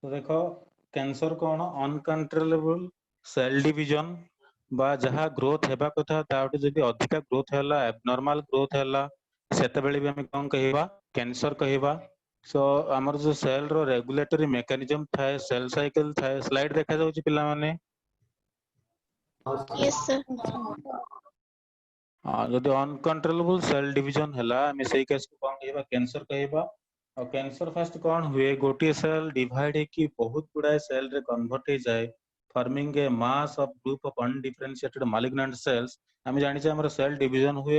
तो देखो कैंसर कौन अनकंट्रोलेबल सेल डिवीजन बा जहाँ ग्रोथ हेबा कथा ताठू जदि अधिका ग्रोथ हैला एबनॉर्मल ग्रोथ हैला सेतेबेले भी हम कौन कहिबा कैंसर कहिबा। सो हमर जो सेल रो रेगुलेटरी मेकानिज्म थाए सेल साइकिल थाए स्लाइड देखा जाउची पिला माने। Yes, sir. हां जदि अनकंट्रोलेबल सेल डिवीजन हैला हम सेही केस को कौन कहिबा कैंसर कहिबा। और कैंसर फास्ट कौन हुए गोटे सेल डिवाइड की बहुत गुड़ाए सेल रे कन्वर्ट हो जाए forming a mass of group of undifferentiated malignant cells. हम जानि छे हमर सेल डिवीजन हुए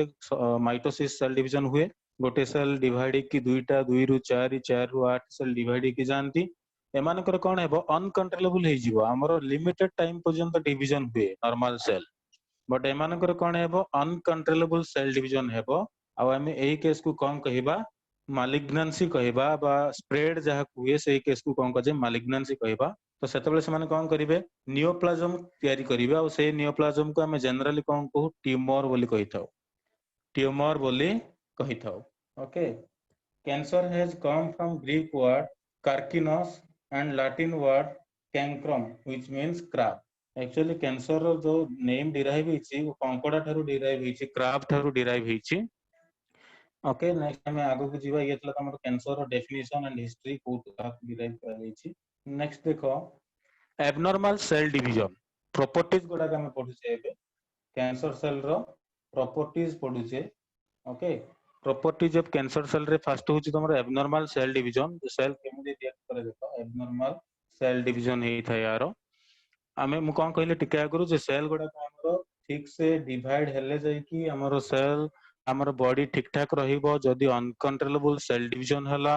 माइटोसिस सेल डिवीजन हुए गोटे सेल डिवाइड की दुईटा 2 रु 4 4 रु 8 सेल डिवाइड की जानती एमानकर कौन हेबो अनकंट्रोलेबल हे जिवो हमर लिमिटेड टाइम पर्यंत डिवीजन हुए नॉर्मल सेल बट एमानकर कौन हेबो अनकंट्रोलेबल सेल डिवीजन हेबो। आ हम एही केस को कौन कहिबा मालिग्नेंसी कहबा बा स्प्रेड जहा हुए से केस को कौन कजे मालिग्नेंसी कहबा। तो सेतबेले से माने कौन करिवे नियोप्लाज्म तयारी करिवे और से नियोप्लाज्म को हम जनरली कौन कहू ट्यूमर बोली कहिथाउ ट्यूमर बोली कहिथाउ। Okay cancer has come from Greek word karkinos and Latin word cancrum which means crab. Actually cancer रो जो नेम डिराइव हिची वो कंकड़ा थारु डिराइव हिची क्रैब थारु डिराइव हिची। ओके नेक्स्ट हमें आगो को जीवा ये तला हमर कैंसर रो डेफिनेशन एंड हिस्ट्री को डिराइव करा जाईची। नेक्स्ट देखो एबनॉर्मल सेल डिवीजन प्रॉपर्टीज गोडा हम पढुचे एबे कैंसर सेल रो प्रॉपर्टीज पढुचे। Okay properties of cancer cell रे फर्स्ट होची तमरो एबनॉर्मल सेल डिवीजन सेल केमि रिएक्ट करे देखो एबनॉर्मल सेल डिवीजन हेई थाय यारो आमे मु कोन कहले टिके आगरु जे सेल गोडा हमरो ठीक से डिवाइड हेले जाय कि हमरो सेल हमर बॉडी ठीक ठाक रहिबो जदि अनकंट्रोलेबल सेल डिवीजन हला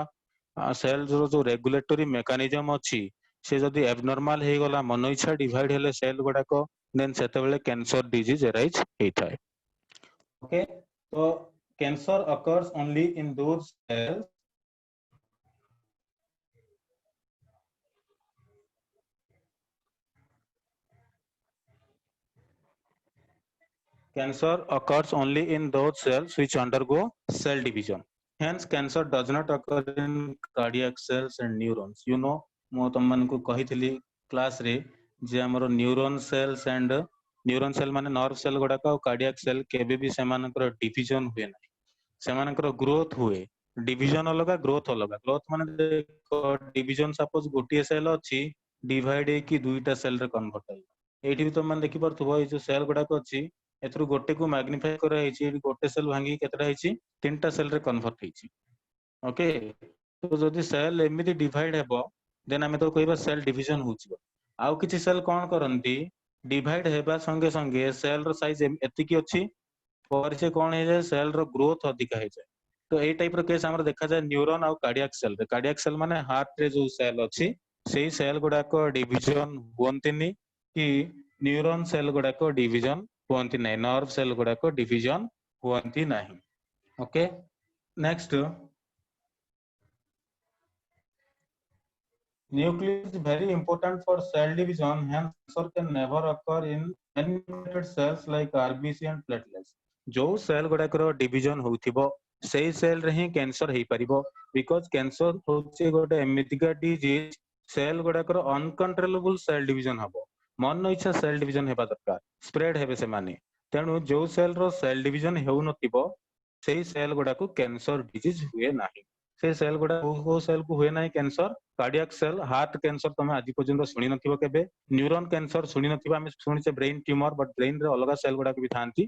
सेल जो रेगुलेटरी मेकानिज्म अछि से जदि एबनॉर्मल हे गला मन इच्छा डिवाइड हेले सेल गोडा को देन सेतेबेले कैंसर डिजीज अराइज हेइथाय। ओके तो cancer occurs only in those cells cancer occurs only in those cells which undergo cell division. Hence cancer does not occur in cardiac cells and neurons. You know मो तुमन को कहितली class रे जे हमरो neuron cells and neuron cell माने nerve cell गोडा का cardiac cell केबे भी सेमानकर डिवीजन हुए ना सेमानकर ग्रोथ हुए डिवीजन अलगा ग्रोथ माने डिवीजन सपोज गोटिए सेल अछि डिवाइड की दुईटा सेल रे कन्वर्ट होई एठी भी तुमन देखि परथबो ए जो सेल गोडा को अछि एथरु गोटे को मैग्निफाई करा हेछि गोटे सेल भांगी केतरा हेछि तीनटा सेल रे कन्वर्ट हेछि। ओके तो जदि सेल एमिति डिवाइड हेबो देन हमें तो कहबा सेल डिवीजन होछि आउ किछि सेल कोन करंती डिवाइड हेबा संगे संगे सेल रो साइज एतिकी अछि पर से कोन हे जाय सेल रो ग्रोथ अधिक हे जाय। तो ए टाइप रो केस हमर देखा जाय न्यूरॉन आउ कार्डियक सेल माने हार्ट रे जो सेल अछि सेही सेल गुडा को डिवीजन होंतिनी कि न्यूरॉन सेल गुडा को डिवीजन होंति नै नर्व सेल गुडा को डिवीजन होंति नाही। Okay next nucleus is very important for cell division hence cancer can never occur in animated cells like RBC and platelets. जो सेल गुडा को डिवीजन होथिबो सेही सेल रे ही कैंसर हेई परिबो बिकॉज़ कैंसर होचे गोटे एमितिका डिजीज सेल गुडा को अनकंट्रोलेबल सेल डिवीजन हबो मन इच्छा सेल डिवीजन हेबा दरकार स्प्रेड हेबे से माने तेनु जो सेल रो सेल डिवीजन हेउ नथिबो सेही सेल गुडा को कैंसर डिजीज हुए नाही। से सेल गुडा को सेल को हुए नाही cancer cardiac cell heart cancer तमे आज पर्यंत सुनि नथिबो केबे न्यूरॉन कैंसर सुनि नथिबो हम सुनिसे ब्रेन ट्यूमर बट ब्रेन रे अलगा सेल गुडा को भी थांती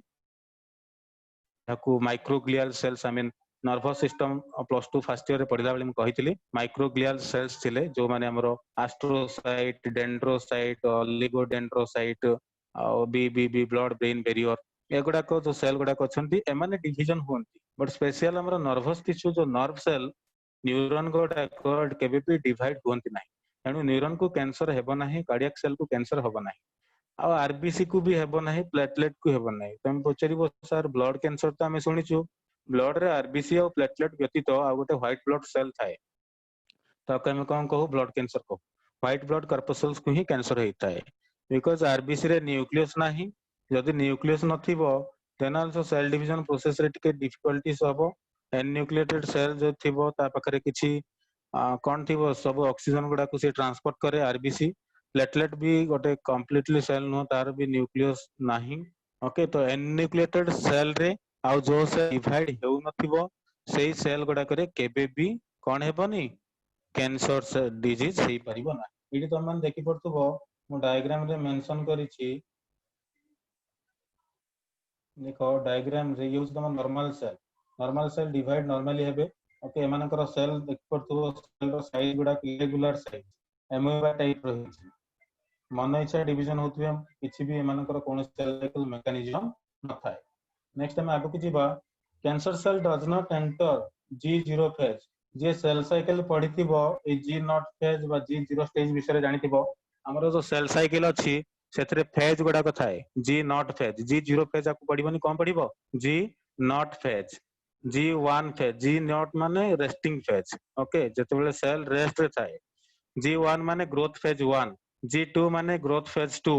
ताकू microglial cells I mean nervous system plus 2 first year रे पढिला बेले म कहितली माइक्रोग्लियल सेल्स थिले जो माने हमरो एस्ट्रोसाइट डेंड्रोसाइट ओलिगोडेंड्रोसाइट आ बी ब्लड ब्रेन बैरियर एगुडा को जो सेल गुडा को छंती एमाने डिवीजन होंती बट स्पेशल हमरो नर्वस टिश्यू जो नर्व सेल न्यूरॉन गुडा को केबे भी डिवाइड होंती नाही एनु न्यूरॉन को कैंसर हेबो नाही कार्डियक सेल को कैंसर होबो नाही आ आरबीसी को भी हेबो नाही प्लेटलेट को हेबो नाही तम पचरिबो सर ब्लड कैंसर तो हमें सुनिछु ब्लड रे आरबीसी और प्लेटलेट व्यतीत आ गोटे व्हाइट ब्लड सेल थाए तो हम कोन कहू ब्लड कैंसर को व्हाइट ब्लड कर्पसूल्स को ही कैंसर हेता है बिकॉज़ आरबीसी रे न्यूक्लियस नाही जदि न्यूक्लियस नथिबो then also cell division process रे टिके डिफिकल्टीज हबो एन्यूक्लिएटेड सेल जो थिबो ता पकरे किछि कौन थी सब ऑक्सीजन गुडा को से ट्रांसपोर्ट करे आरबीसी प्लेटलेट भी गोटे कंप्लीटली सेल नुह तार भी न्यूक्लियस नाही ओके तो एन्यूक्लिएटेड सेल रे आउ जो से डिवाइड हेउ नथिबो सेही सेल गुडा करे केबे भी कौन हेबनी कैंसर डिजीज हेई परिबो ना इडी तुम मन देखि पड़तबो मु डायग्राम रे मेंशन करिछि देखो डायग्राम रे यूज तुम नॉर्मल सेल डिवाइड नॉर्मली हेबे ओके एमानकर सेल देखि पड़तबो सेल रो साइज गुडा इरेगुलर साइज एमोबा टाइप रहिछि मन इच्छा डिवीजन होतबे किछि भी एमानकर कोन सेल साइकिल मेकानिज्म न थाए नेक्स्ट हम आगु कि जीवा cancer cell does not enter G0 phase जे सेल साइकिल पढिथिबो ए G0 फेज बा G0 स्टेज विषय जानिथिबो हमरो जो सेल साइकिल अछि सेतरे फेज गुडा को थाए G0 फेज G0 फेज आपको पढिबोनी कोन पढिबो G0 phase G1 phase G0 माने रेस्टिंग फेज ओके जेतेबेले सेल रेस्ट रे थाए G1 माने ग्रोथ फेज 1 G2 माने ग्रोथ फेज 2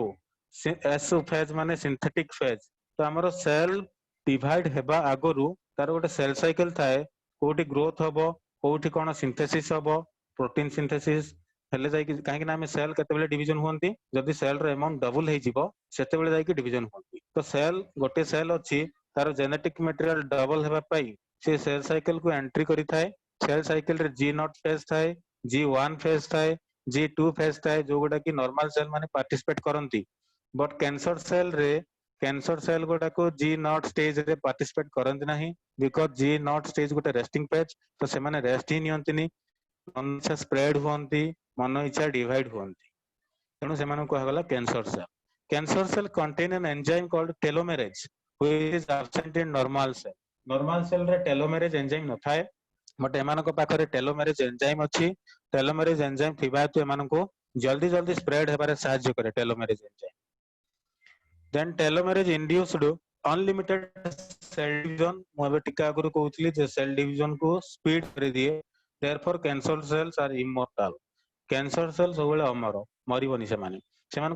S फेज माने सिंथेटिक फेज तो हमरो सेल डिवाइड हेबा आगरु तार गोटे सेल साइकिल थाए कोठी ग्रोथ हबो कोठी कोन सिंथेसिस हबो प्रोटीन सिंथेसिस हेले जाय कि काहे कि ना हम सेल केतेबेले डिवीजन होंती जदि सेल रो अमाउंट डबल हे जिवो सेतेबेले जाय कि डिवीजन होंती तो सेल गोटे सेल अछि तार जेनेटिक मटेरियल डबल हेबा पई से सेल साइकिल को एंट्री करि थाए सेल साइकिल रे G0 फेज थाए G1 फेज थाए G2 फेज थाए जो गोटा कि नॉर्मल सेल माने पार्टिसिपेट करंती बट कैंसर सेल गोटा को G0 स्टेज रे पार्टिसिपेट करंती नाही बिकॉज़ G0 स्टेज गोटे रेस्टिंग फेज तो से माने रेस्ट ही नियंतिनी मन इच्छा स्प्रेड हुअंती मन इच्छा डिवाइड हुअंती तेणु से माने कहगला cancer cell contain an enzyme called telomerase which is absent in normal cell रे टेलोमेरेज एंजाइम न थाए बट एमानको पाखरे टेलोमेरेज एंजाइम अछि टेलोमेरेज एंजाइम थिबा हेतु एमानको जल्दी जल्दी स्प्रेड हेबारे सहायता करे telomerase enzyme then telomerase induced unlimited cell division मोबे टिका आगुरु कहउतली जे सेल डिवीजन को स्पीड कर दिए therefore cancer cells are immortal cancer cell सबले अमर मरिबोनी से माने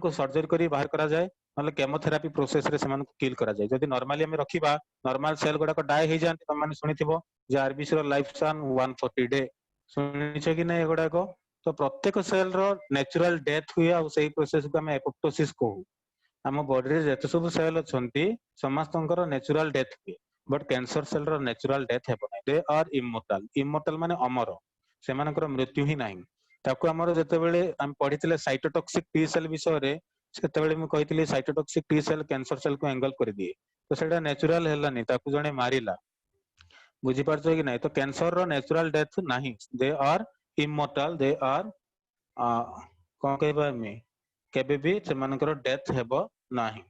को सर्जरी करी बाहर करा जाए मतलब केमोथेरापी प्रोसेस रे से किल करा जाए जदि नॉर्मली हम रखिबा नॉर्मल सेल गुडा को डाई हे जानते त माने सुनिथिबो जे आरबीसी रो लाइफ स्पैन 140 डे सुनिछ कि नै एगुडा को तो प्रत्येक सेल रो नेचुरल डेथ हुए आ सही प्रोसेस को हम एपोप्टोसिस कहू हम बॉडी रे जते सब सेल अछंती समस्तंकर नेचुरल डेथ हुए बट कैंसर सेल रो नेचुरल डेथ हेबो नै दे आर इमॉर्टल माने अमर से मानकर मृत्यु ही नाही ताको हमर जते बेले हम पढितले साइटोटॉक्सिक टी सेल विषय रे सेते बेले हम कहितली cytotoxic T cell cancer cell को एंगल कर दिए तो सेटा नेचुरल हेलानी ताको जणे मारिला बुझी पारछो कि नाही तो कैंसर रो नेचुरल डेथ नाही they are immortal they are कोन कहबा मी केबे भी से मानकर डेथ हेबो नाही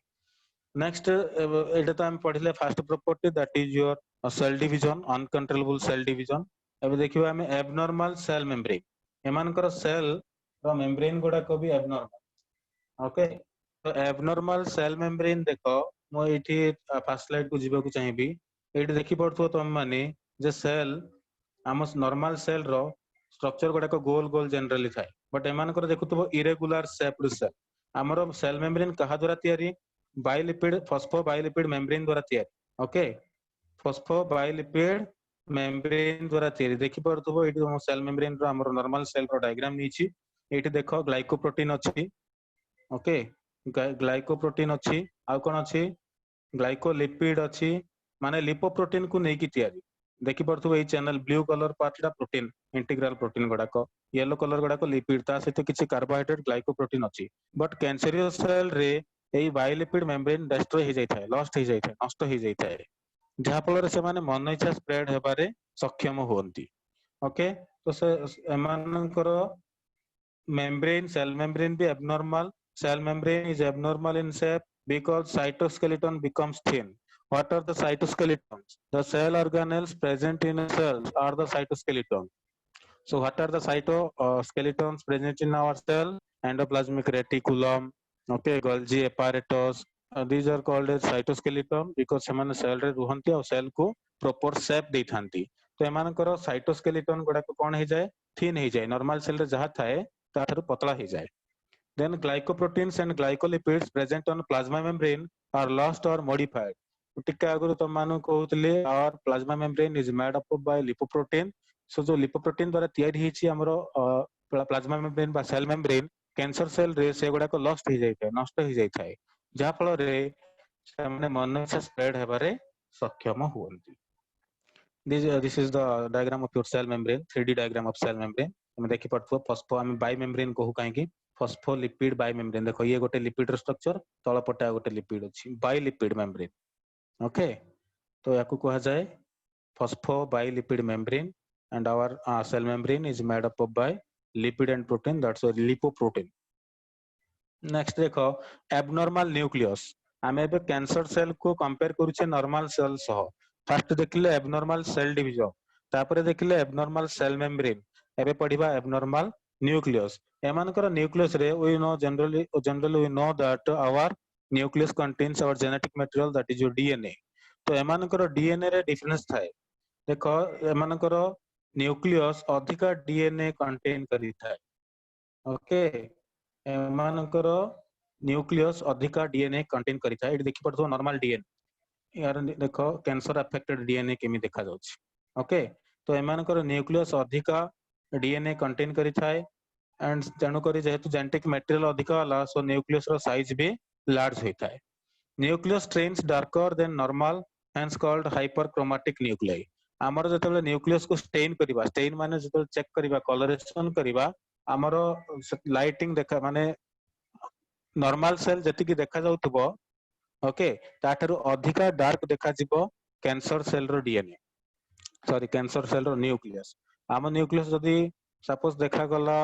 नेक्स्ट एटा तो हम पढिले first property that is your cell division uncontrollable cell division एबे देखिबा हम एबनॉर्मल सेल मेम्ब्रेन एमानकर सेल रो मेम्ब्रेन गुडा को भी एबनॉर्मल ओके तो एबनॉर्मल सेल मेम्ब्रेन देखो मो एठी फर्स्ट स्लाइड को जीवा को चाहिबी एठी देखि पड़थो तुम माने जे सेल हम नॉर्मल सेल रो स्ट्रक्चर गुडा को गोल गोल जनरली थाए बट एमानकर देखुतबो इरेगुलर शेप्ड सेल हमरो सेल मेम्ब्रेन कहा द्वारा तयारी बायलिपिड फॉस्फोबायलिपिड मेम्ब्रेन द्वारा तयारी ओके फॉस्फोबायलिपिड मेम्ब्रेन द्वारा तयारी देखि पड़थबो एठी हम सेल मेम्ब्रेन रो हमरो नॉर्मल सेल रो डायग्राम नीची एठी देखो ग्लाइकोप्रोटीन अछि ओके ग्लाइकोप्रोटीन अछि आ कोन अछि ग्लाइकोलिपिड अछि माने लिपोप्रोटीन को नै कि तयारी देखि पड़थबो ए चैनल ब्लू कलर पार्टटा प्रोटीन इंटीग्रल प्रोटीन गुडा को येलो कलर गुडा को लिपिड ता सहित किछि कार्बोहाइड्रेट ग्लाइकोप्रोटीन अछि बट कैंसरियस सेल रे एई बायलिपिड मेम्ब्रेन डिस्ट्रॉय हो जाय थाए लॉस्ट हो जाय थाए नष्ट हो जाय थाए जहा फल से माने मन इच्छा स्प्रेड हेबारे सक्षम होंती ओके तो से एमानकर membrane cell membrane be abnormal cell membrane is abnormal in shape because cytoskeleton becomes thin what are the cytoskeletons the cell organelles present in a cell are the cytoskeleton so what are the cytoskeletons present in our cell endoplasmic reticulum okay Golgi apparatus these are called as cytoskeleton because seman cell re ruhanti और cell को proper shape दे थांती तो एमानकर cytoskeleton गुडा को कोन हे जाय thin हे जाय normal cell रे जहा थाए ताठर पतला हे जाय then glycoproteins and glycolipids present on plasma membrane are lost or modified टिका अगरु त मानु कहउतले our plasma membrane is made up by lipoprotein सो जो लिपोप्रोटीन द्वारा तैयारी ହେଇଛି ଆମର प्लाज्मा मेम्ब्रेन बा सेल मेम्ब्रेन कैंसर सेल रे से गुडा को लॉस्ट हो जाय नष्ट हो जाय थाए जहा फल रे से मनुष्य स्प्रेड हेबारे सक्षम हुअन्ति this is the diagram of your cell membrane 3D diagram of cell membrane हम देखि पड़थो फॉस्फो हम बाई मेम्ब्रेन कहू काहे कि फॉस्फोलिपिड बाई मेम्ब्रेन देखो ये गोटे लिपिड स्ट्रक्चर तळ पटा गोटे लिपिड अछि बाई लिपिड मेम्ब्रेन ओके तो याकू कहा जाए phospholipid membrane and our cell membrane is made up of by lipid and protein that's a lipoprotein next देखो abnormal nucleus आम एबे कैंसर सेल को कंपेयर करूचे नॉर्मल सेल सह फर्स्ट देखिले abnormal cell division तापर देखिले abnormal cell membrane एबे पढिबा abnormal nucleus एमानकर nucleus रे we know generally we know that our nucleus contains our genetic material that is your DNA तो एमानकर DNA रे डिफरेंस थाए देखो एमानकर न्यूक्लियस अधिका डीएनए कंटेन करी थाए ओके एमानकर न्यूक्लियस अधिका डीएनए कंटेन करी थाए एठी देखि पड़थो नॉर्मल डीएनए यार देखो कैंसर अफेक्टेड डीएनए केमि देखा जाउछ ओके तो एमानकर न्यूक्लियस अधिका डीएनए कंटेन करी थाए एंड तेणु करी जेहेतु जेनेटिक मटेरियल अधिका वाला सो न्यूक्लियस रो साइज भी लार्ज होई थाए nucleus stains darker than normal hence called hyperchromatic nuclei आमर जतले न्यूक्लियस को स्टेन करिबा स्टेन माने जतले चेक करिबा कलरेशन करिबा आमर लाइटिंग देखा माने नॉर्मल सेल जति की देखा जाउतबो ओके ताठारु अधिका डार्क देखा जिवो कैंसर सेल रो डीएनए सॉरी कैंसर सेल रो न्यूक्लियस आम न्यूक्लियस जदि सपोज देखा गला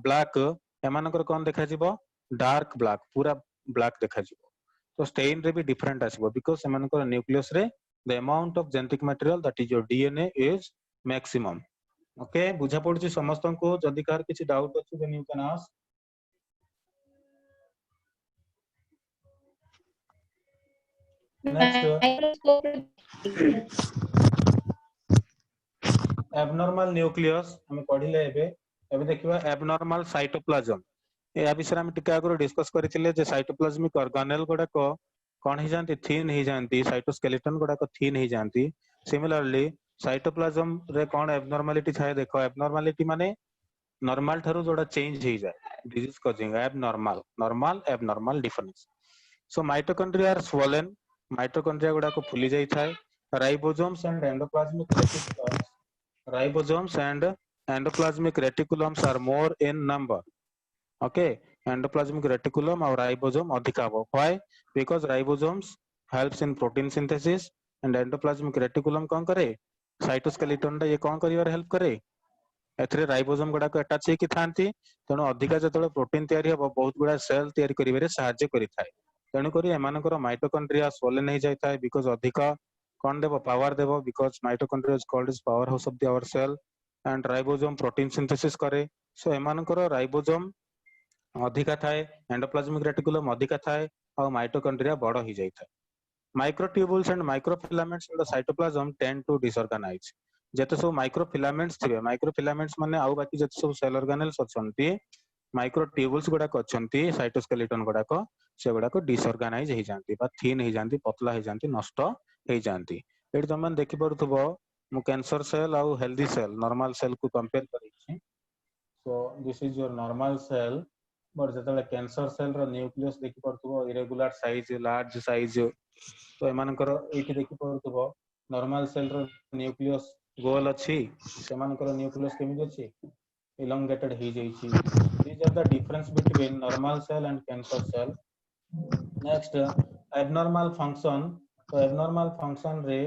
ब्लैक एमानकर कोन देखा जिवो डार्क ब्लैक पूरा ब्लैक देखा जिवो तो स्टेन रे भी डिफरेंट आसीबो बिकॉज़ एमानकर न्यूक्लियस रे the amount of genetic material that is your DNA is maximum okay बुझा पड़छि समस्त को जदि कार किछि डाउट अछि then you can ask next abnormal nucleus हम पढिले एबे देखिबा abnormal cytoplasm या विषय हम टिका आगरो डिस्कस करिथिले जे साइटोप्लाज्मिक ऑर्गेनेल गोडा को कौन ही जानती थीन ही जानती साइटोस्केलेटन गुडा को थीन ही जानती सिमिलरली साइटोप्लाज्म रे कौन एबनॉर्मालिटी थाए देखो एबनॉर्मालिटी माने नॉर्मल थारु जोडा चेंज ही जाए disease causing abnormal normal abnormal difference so mitochondria are swollen mitochondria गुडा को फुली जाई थाए ribosomes and endoplasmic reticulums ribosomes and endoplasmic reticulums are more in number okay endoplasmic reticulum or ribosome adhika habo why because ribosomes helps in protein synthesis and endoplasmic reticulum kon kare cytoskeleton टा ये kon karibar help kare एथरे ribosome गुडा को attach हे कि थांती तेणु अधिका जतले protein तयारी हबो बहुत गुडा सेल तयारी करिबारे सहाय्य करि थाए तेणु करी एमानकर माइटोकॉन्ड्रिया स्वोलन हे जाय थाए बिकॉज़ अधिका कोन देबो पावर देबो because mitochondria is called as power house of the our cell and ribosome protein synthesis करे सो एमानकर राइबोसोम अधिका थाए एंडोप्लाज्मिक रेटिकुलम अधिका थाए और माइटोकॉन्ड्रिया बड़ ही जाय थाए microtubules and microfilaments in the cytoplasm tend to disorganize जते सब माइक्रोफिलामेंट्स थिबे माइक्रोफिलामेंट्स माने आउ बाकी जते सब सेल ऑर्गेनेल्स अछंती माइक्रोट्यूबुल्स गुडा को अछंती साइटोस्केलेटन गुडा को से गुडा को डिसऑर्गेनाइज हे जानती बा थीन हे जानती पतला हे जानती नष्ट हे जानती एठी तमन देखि पड़थबो मु कैंसर सेल और हेल्दी सेल नॉर्मल सेल को कंपेयर करै छी so this is your normal cell but जतले कैंसर सेल रो न्यूक्लियस देखि पड़थबो इरेगुलर साइज लार्ज साइज तो एमानकर एठी देखि पड़थबो नॉर्मल सेल रो न्यूक्लियस गोल अछि सेमानकर न्यूक्लियस केमि अछि elongated हे जाई छी these are the difference between normal cell and cancer cell next abnormal function तो abnormal function रे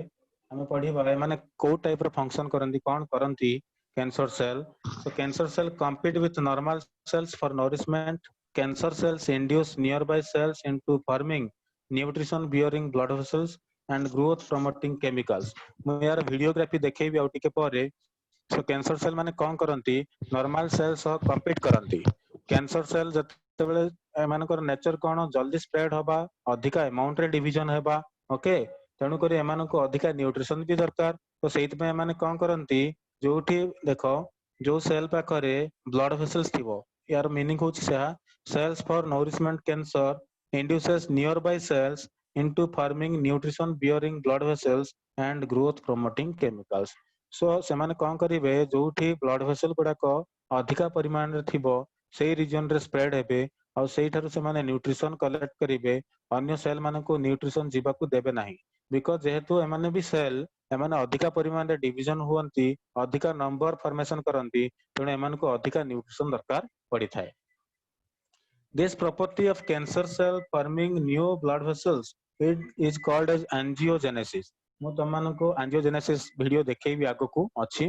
हमें पढ़ी बारे माने को type row function करंती cone करंती cancer cell so cancer cell compete with normal cells for nourishment cancer cells induce nearby cells into forming nutrition bearing blood vessels and growth promoting chemicals मु यार videography देखैबी आउ टिके परे सो cancer cell माने कोन करंती normal cell सह compete करंती cancer cell जते बेले एमानकर nature कोन जल्दी स्प्रेड होबा अधिका अमाउंट रे डिवीजन हेबा ओके तेणु करी एमान को अधिका न्यूट्रिशन भी दरकार तो सेइत पे एमाने कोन करंती जोठी देखो जो सेल पाखरे ब्लड वेसल्स थिबो यार मीनिंग होची cells for nourishment cancer induces nearby cells into forming nutrition bearing blood vessels and growth promoting chemicals सो सेमाने कौन करिवे जोठी ब्लड वेसल गुड़ाक अधिका परिमाण रे थिबो सेई रीजन रे स्प्रेड हेबे और सेई ठारू सेमाने न्यूट्रिशन कलेक्ट करिवे अन्य सेल मानकु न्यूट्रिशन जीवाकू देबे नाही बिकॉज जेहेतु एमाने भी सेल एमाने अधिका परिमाण रे डिवीजन हुअंती अधिका नंबर फॉर्मेशन करंती तेणु एमानकु अधिका न्यूट्रिशन दरकार पड़ी थाए। This property of cancer cell forming new blood vessels it is called as angiogenesis। ମୁଁ ତମମାନଙ୍କୁ angiogenesis ଭିडिଓ ଦେଖେଇବି ଆଗକୁ ଅଛି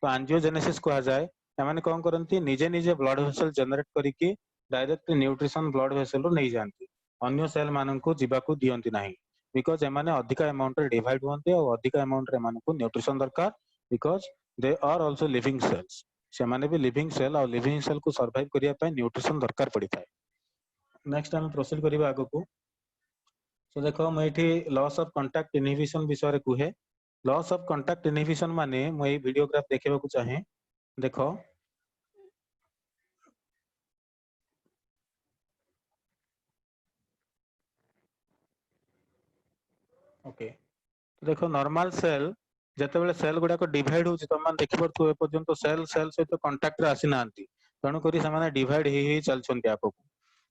ତ angiogenesis କୁହା ଯାଏ ଏମାନେ କଣ କରନ୍ତି ନିଜେ ନିଜେ ବ୍ଲଡ ଭେସେଲ ଜେନେରେଟ କରିକି ଡାଇରେକ୍ଟ ନ୍ୟୁଟ୍ରିସନ ବ୍ଲଡ ଭେସେଲ ରୁ ନେଇ ଯାଆନ୍ତି ଅନ୍ୟ ସେଲ ମାନଙ୍କୁ ଯିବାକୁ ଦିଅନ୍ତି ନାହିଁ ବିକଜ ଏମାନେ ଅଧିକା ଆମାଉଣ୍ଟ ରେ ଡିଭାଇଡ ହୁଅନ୍ତି ଆଉ ଅଧିକା ଆମାଉଣ୍ଟ ରେ ଏମାନଙ୍କୁ ନ୍ୟୁଟ୍ରିସନ ଦରକାର because they are also living cells ସେମାନେ ବି ଲିଭିଂ ସେଲ ଆଉ ଲିଭିଂ ସେଲ କୁ ಸರ್ವೈವ್ କରିବା ପାଇଁ ନ୍ୟୁଟ୍ରିସନ ଦରକାର ପଡିଥାଏ। नेक्स्ट ଆମେ ପ୍ରୋସିଡ୍ କରିବା ଆଗକୁ ସो ଦେଖ ମୁଁ ଏଠି ଲସ୍ ଅଫ କଣ୍ଟାକ୍ଟ ଇନହିବିସନ ବିଷୟରେ କୁହେ लॉस ऑफ कांटेक्ट इनहिबिशन माने ମୁଁ ଏଇ ଭିडिଓ ଗ୍ରାଫ ଦେଖିବାକୁ ଚାହେଁ ଦେଖ ओके देखो नॉर्मल सेल ଯେତେବେଳେ ସେଲ୍ ଗୁଡାକ ଡିଭାଇଡ ହଉଛି ତମାନେ ଦେଖିପାରୁଥିବ ଏ ପର୍ଯ୍ୟନ୍ତ ସେଲ୍ ସେଲ୍ ସହିତ କଣ୍ଟାକ୍ଟ ରେ ଆସି ନାହାନ୍ତି ତେଣୁ କରି ସେମାନେ ଡିଭାଇଡ ହେଇ ଚାଲିଛନ୍ତି ଆଗକୁ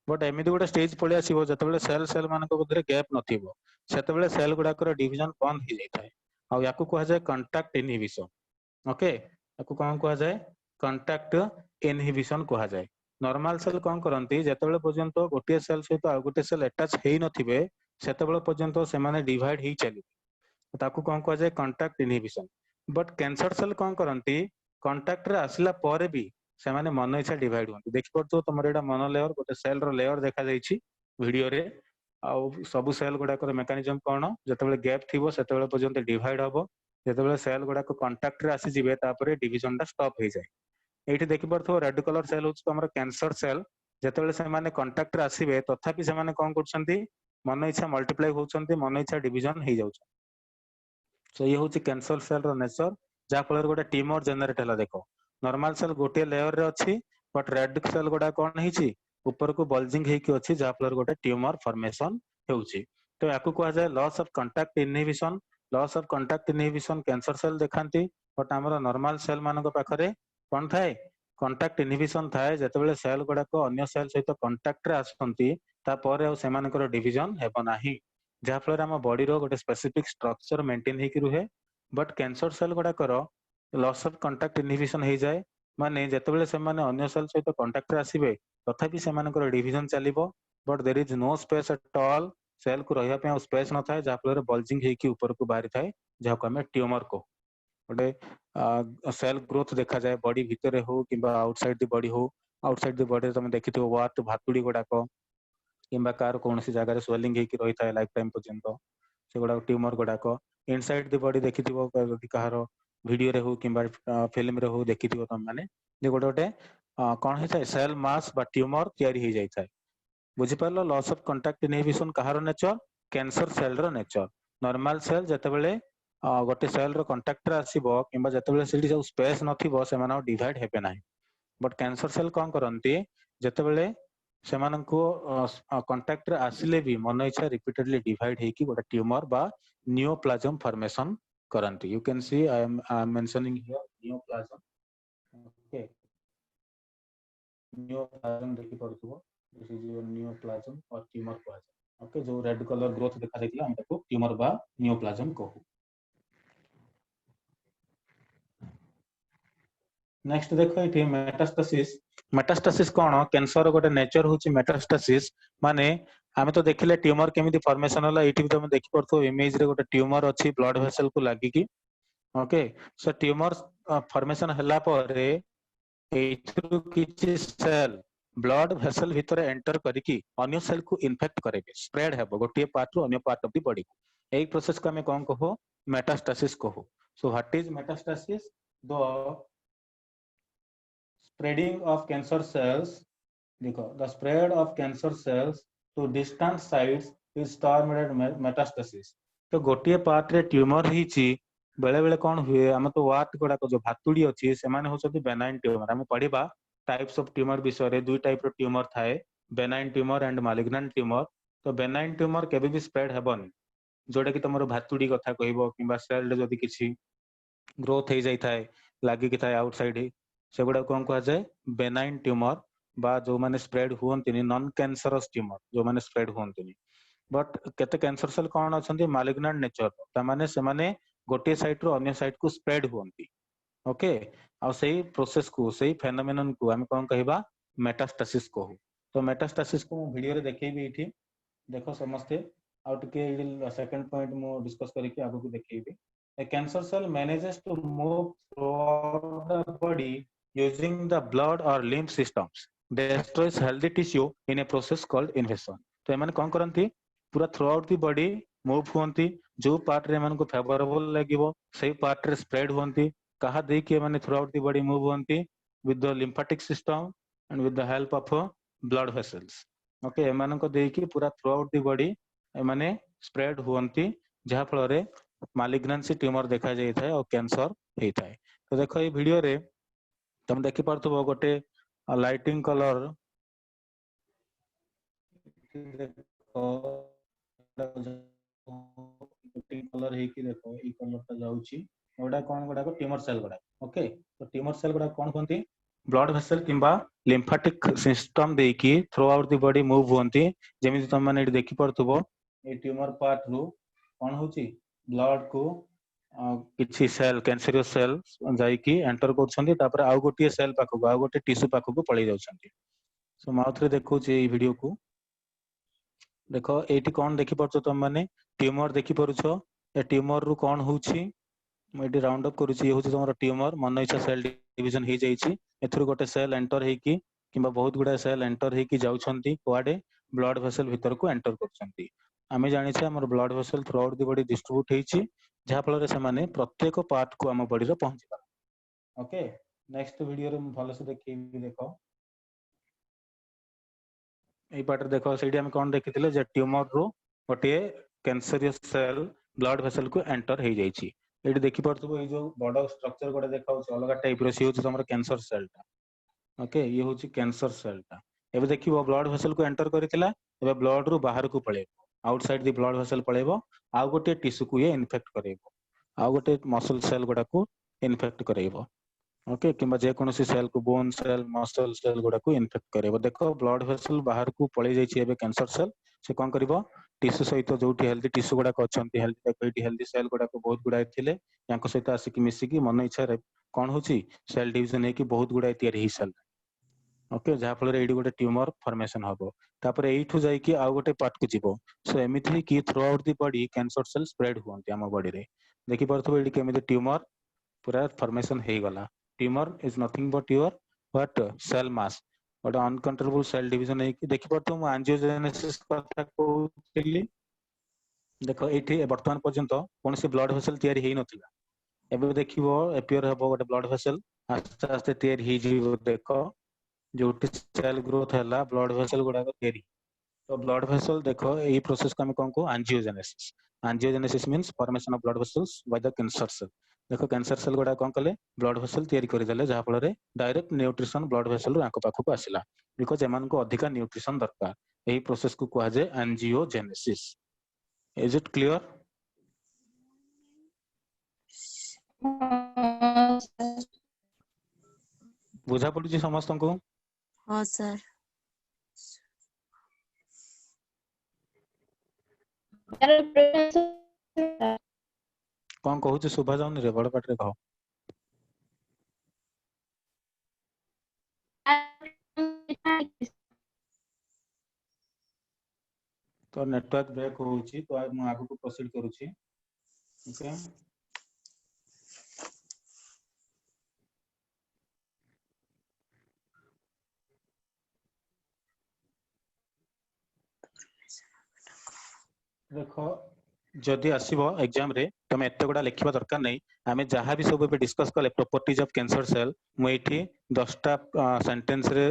बट एमिति गोटे स्टेज पळि आसीबो जतबेले सेल सेल मानक भितर गैप नथिबो सेतबेले सेल गुडाकर डिवीजन बंद हो जाय आ याकू कहा जाय कांटेक्ट इनहिबिशन ओके याकू कोन कहा जाय कांटेक्ट इनहिबिशन कहा जाय नॉर्मल सेल कोन करंती जतबेले पर्यंत गोटे सेल सहित आ गोटे सेल अटैच हेई नथिबे सेतबेले पर्यंत से माने डिवाइड हेई चली ताकू कोन कहा जाय contact inhibition but cancer cell कोन करंती कांटेक्ट रे आसिला परे भी से माने मन इच्छा डिवाइड होती देखि पड़तो तमरे एटा मन लेयर गोटे सेल रो लेयर देखा जाईछि वीडियो रे आउ सब सेल गुडा कर मेकानिज्म कोन जतबेले गैप थिबो सेतबेले पर्यंत डिवाइड हबो जतबेले सेल गुडा को कांटेक्ट रे आसी जिवे तापरे डिवीजन टा स्टॉप हो जाय एठी देखि पड़तो रेड कलर सेल होछ तमरा कैंसर सेल जतबेले से माने कांटेक्ट रे आसीबे तथापि से माने कोन करछंती मन इच्छा मल्टीप्लाई होछंती मन इच्छा डिवीजन हे जाउछ सो ये होची कैंसर सेल रो नेचर जा फल गोटे ट्यूमर जनरेट हला देखो नॉर्मल सेल गोटे लेयर रे अछि बट रेड सेल गोटा कोन हिची ऊपर को बल्जिंग हेकी अछि जा फल गोटे ट्यूमर फॉर्मेशन हेउची तो याकू कहा जाय loss of contact inhibition loss of contact inhibition cancer cell देखांती बट हमर नॉर्मल सेल मानको पाखरे कोन थाए कांटेक्ट इनहिबिशन थाए जतबेले सेल गोडा को अन्य सेल सहित कांटेक्ट रे आसंती ता परे आ सेमानकर डिवीजन हेबो नाही जा फल हम बॉडी रो गोटे स्पेसिफिक स्ट्रक्चर मेंटेन हेकी रुहे बट कैंसर सेल गोडा करो लॉस ऑफ कांटेक्ट इनहिबिशन हे जाय माने जतबेले से माने अन्य सेल सहित कांटेक्ट रे आसीबे तथापि सेमानकर डिवीजन चलिबो but there is no space at all cell को रहिया पे स्पेस न थाए जा फल बल्जिंग हेकी ऊपर को बाहरी थाए जा को हमें ट्यूमर को गोटे सेल ग्रोथ देखा जाए बॉडी भितरे हो किबा आउटसाइड द बॉडी हो आउटसाइड द बॉडी तुम देखिथिबो वार्ट भातुडी गुडाको किबा कार कोनसी जगह रे स्वेलिंग हेकी रही थाए लाइफ टाइम पर्यंत से गुडा ट्यूमर गुडाको इनसाइड द बॉडी देखिथिबो जदि कहारो वीडियो रे हो किबा फिल्म रे हो देखिथिबो तुम माने जे गोटे गोटे कोन हे थाए सेल मास बा ट्यूमर तयारी हे जाय थाए बुझि परलो लॉस ऑफ कांटेक्ट इनहिबिशन कहारो नेचर कैंसर सेल रो नेचर नॉर्मल सेल जतबेले गोटे सेल रो कांटेक्ट रे आसीबो किबा जतबेले सेठी जो स्पेस नथिबो से माने डिवाइड हेबे नाही बट कैंसर सेल कोन करंती जतबेले सेमाननको कांटेक्ट रे आसिले भी मन इच्छा रिपीटेडली डिवाइड हेकी गोटे ट्यूमर बा नियोप्लाज्म फॉर्मेशन करंती you can see I am mentioning here neoplasm okay neoplasm देखि पड़थुबो दिस इज योर नियोप्लाज्म और ट्यूमर को ओके जो रेड कलर ग्रोथ देखा जायतिला हम ताको ट्यूमर बा नियोप्लाज्म कहू नेक्स्ट देखो ये मेटास्टासिस मेटास्टासिस कौन कैंसर गोटे नेचर होची मेटास्टासिस माने आमे तो देखिले ट्यूमर केमिति फॉर्मेशन होला एठी भी तुम देखि परथो इमेज रे गोटे ट्यूमर अछि ब्लड वेसल को लागि की ओके सो ट्यूमर फॉर्मेशन हला परे एथरु किछि सेल ब्लड वेसल भितर एंटर करिकी अन्य सेल को इन्फेक्ट करेबे स्प्रेड हेबो गोटे पार्ट रु अन्य पार्ट ऑफ द बॉडी को एई प्रोसेस को हमें कोन कहो मेटास्टासिस कहो so what is metastasis the spreading of cancer cells देखो the spread of cancer cells to distant sites is termed metastasis तो गोटे पार्ट रे ट्यूमर हिची बेले बेले कोन हुए हम तो वाट गोडा को जो भातुडी अछि से माने होसति बेनाइन ट्यूमर हम पढिबा टाइप्स ऑफ ट्यूमर विषय रे दुई टाइप रो ट्यूमर थाए benign tumour and malignant tumour तो बेनाइन ट्यूमर केबे भी स्प्रेड हेबन जोडा कि तमरो भातुडी कथा कहइबो किबा सेल रे जदी किछि ग्रोथ हो जाई थाए लागी कि थाए आउटसाइड से गुडा कोन कहा जाए बेनाइन ट्यूमर बा जो माने स्प्रेड हुअंतिनी नॉन कैंसरस ट्यूमर जो माने स्प्रेड हुअंतिनी बट केते कैंसर सेल कोन अछंती मालिग्नेंट नेचर ता माने से माने गोटे साइड रो अन्य साइड को स्प्रेड हुअंती ओके आ सही प्रोसेस को सही फेनोमेनन को हम कोन कहबा मेटास्टासिस को तो मेटास्टासिस को वीडियो रे देखैबी इठी देखो समझते आउ टिके सेकंड पॉइंट मो डिस्कस करके आगो को देखैबी a cancer cell manages to move throughout the body using the blood or lymph systems destroys healthy tissue in a process called invasion तो एमन कोन करंती पूरा throughout the body move हुंती जो पार्ट रे एमन को फेवरेबल लागिवो सही पार्ट रे स्प्रेड हुंती कहा दे कि एमन throughout the body move हुंती with the lymphatic system and with the help of blood vessels okay एमन को दे कि पूरा थ्रू आउट दी बॉडी एमाने स्प्रेड हुंती जहा फल रे मालिग्नेंसी ट्यूमर देखा जाय थाए और कैंसर हे थाए तो देखो ये वीडियो रे तुम देखि परथबो गोटे लाइटिंग कलर देखो कलर हे कि देखो ई कलर ता जाउची ओडा कोन गोडा को ट्यूमर सेल गोडा ओके तो ट्यूमर सेल गोडा कोन होंती ब्लड वेसल किंबा लिम्फाटिक सिस्टम दे कि throughout the body move होंती जेमिति तुम माने देखि परथबो ए ट्यूमर पार्ट रु कोन होची ब्लड को किछि सेल कैंसरियस सेल जाई कि एंटर करछंती तापर आउ गोटे सेल पाखु आउ गोटे टिश्यू पाखु पळै जाउछंती सो माउथ रे देखौ छी ए वीडियो को देखो एठी कोन देखि परछो तुम माने ट्यूमर देखि परछो ए ट्यूमर रु कोन होउची म एठी राउंड अप करूची होउची तमरो ट्यूमर मन इच्छा सेल डिवीजन हे जाईची एथुर गोटे सेल एंटर हे कि किंबा बहुत गुडा सेल एंटर हे कि जाउछंती कोआडे ब्लड वेसल भीतर को एंटर करछंती आमे जानि छै हमर blood vessel through out the body distribute हेची जहा फल रे से माने प्रत्येक पार्ट को हम बॉडी रे पहुंची पा ओके नेक्स्ट वीडियो रे भलो से देखि देखो ए पार्ट देखो सेठी हम कोन देखिथिले जे ट्यूमर रो गोटे कैंसरियस सेल ब्लड वेसल को एंटर हे जाईची एठी देखि परथबो ए जो बॉडी स्ट्रक्चर गोटे देखाउ अलग टाइप रो सी होची हमर कैंसर सेल ता ओके ये होची कैंसर सेल ता एबे देखिबो ब्लड वेसल को एंटर करितिला एबे ब्लड रो बाहर को पळे आउटसाइड दी ब्लड वेसल पळेबो आ गोटे टिश्यू को ये इन्फेक्ट करेबो आ गोटे मसल सेल गोडा को इन्फेक्ट करेबो ओके किंबा जे कोनोसी सेल को बोन सेल मसल सेल गोडा को इन्फेक्ट करेबो देखो ब्लड वेसल बाहर को पळे जाईची एबे कैंसर सेल से कोन करिवो टिश्यू सहित जोठी हेल्दी टिश्यू गोडा को अछंती हेल्दी देखो हेल्दी सेल गोडा को बहुत गुडा थिले यांको सहित आसी कि मिसी कि मन इच्छा रे कोन होची सेल डिवीजन हे कि बहुत गुडा तयारी ही सेल ओके जहा फल रे एडी गोटे ट्यूमर फॉर्मेशन हबो तापर एठु जाई कि आ गोटे पार्ट को जीवो सो एमिथि कि throughout the body cancer cell spread हुंती हम बॉडी रे देखि परथबो एडी केमिति ट्यूमर पूरा फॉर्मेशन हे गला tumour is nothing but your what cell mass गोटे अनकंट्रोलेबल सेल डिवीजन हे कि देखि परथबो म एंजियोजेनेसिस कथा कहउतिली देखो एठी वर्तमान पर्यंत कोनसी ब्लड वेसल तयारी हेई नथिला एबे देखिबो एपियर हबो गोटे ब्लड वेसल आस्ते आस्ते तयारी हेई जीवो देखो जो सेल ग्रोथ है ब्लड वेसल गुडा तैयारी तो ब्लड वेसल देखो यही प्रोसेस को हम कौन को angiogenesis means formation of blood vessels by the cancer cell देखो कैंसर सेल गुडा कौन कले ब्लड वेसल तैयारी कर देले जहा फल रे डायरेक्ट न्यूट्रिशन ब्लड वेसल आंको पाखु आसिला बिकॉज़ एमान को अधिका न्यूट्रिशन दरकार यही प्रोसेस को कहा जाय एंजियोजेनेसिस इज इट क्लियर बुझा पड़ुची समस्त को हां सर कौन कहूची सुभा जाउनी रे बड़ पाट रे कहो तो नेटवर्क ब्रेक होउची तो मैं आगु को प्रोसीड करूची ओके देखो जदि आसीबो एग्जाम रे तमे एते गुडा लिखिबा दरकार नै आमे जहां भी सब पे डिस्कस करले प्रॉपर्टीज ऑफ कैंसर सेल मु एठी 10 टा सेंटेंस रे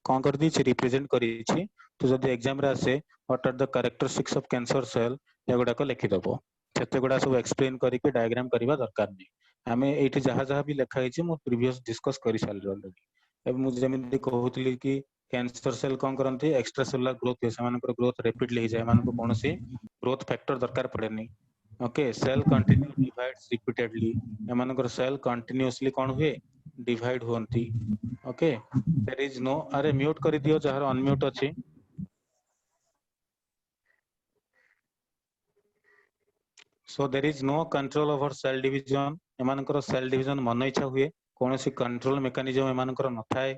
कोन कर दी छी रिप्रेजेंट करी छी तो जदि एग्जाम रे आसे what are the characteristics of cancer cell ए गुडा को लिखि दबो सेते गुडा सब एक्सप्लेन करी के डायग्राम करबा दरकार नै आमे एठी जहां जहां भी लिखा हिची मु प्रीवियस डिस्कस करि साल ऑलरेडी अब मु जेमिति कहउतली कि कैंसर सेल कोन करंती एक्स्ट्रा सेलुलर ग्रोथ से मानकर ग्रोथ रैपिडली जाय मानको कोनोसी ग्रोथ फैक्टर दरकार पड़ेनी okay cell continue divides repeatedly एमानकर सेल कंटिन्यूअसली कोन हुए डिवाइड होंती ओके देयर इज नो अरे म्यूट कर दियो जहार अनम्यूट अछि so there is no control over cell division एमानकर सेल डिवीजन मन इच्छा हुए कोनोसी कंट्रोल मेकानिज्म एमानकर न थाए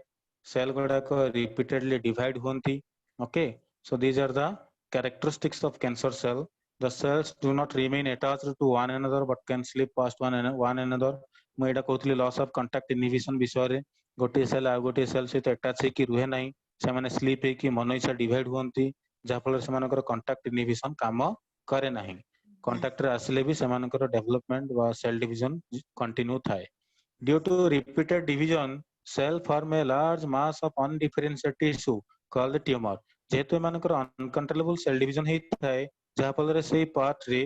सेल गुडा को रिपीटेडली डिवाइड होंती okay so these are the characteristics of cancer cell the cells do not remain attached to one another but can slip past one another ମୁଁ ଏଇଟା କହୁଥିଲି ଲସ୍ ଅଫ୍ କଣ୍ଟାକ୍ଟ ଇନହିବିସନ ବିଷୟରେ ଗୋଟିଏ ସେଲ୍ ଆଉ ଗୋଟିଏ ସେଲ୍ ସହିତ attach ହେଇକି ରୁହେ ନାହିଁ ସେମାନେ ସ୍ଲିପ୍ ହେଇକି ମନ ଇଚ୍ଛା ଡିଭାଇଡ୍ ହୁଅନ୍ତି ଯାହାଫଳରେ ସେମାନଙ୍କର କଣ୍ଟାକ୍ଟ ଇନହିବିସନ କାମ କରେ ନାହିଁ କଣ୍ଟାକ୍ଟରେ ଆସିଲେ ବି ସେମାନଙ୍କର ଡେଭଲପମେଣ୍ଟ ବା ସେଲ୍ ଡିଭିଜନ କଣ୍ଟିନ୍ୟୁ ଥାଏ due to repeated division cell form a large mass of undifferentiated tissue called tumour ଯେହେତୁ ଏମାନଙ୍କର ଅନକଣ୍ଟ୍ରୋଲେबल ସେଲ୍ ଡିଭିଜନ ହେଇଥାଏ ଯାହାଫଳରେ ସେଇ ପାର୍ଟରେ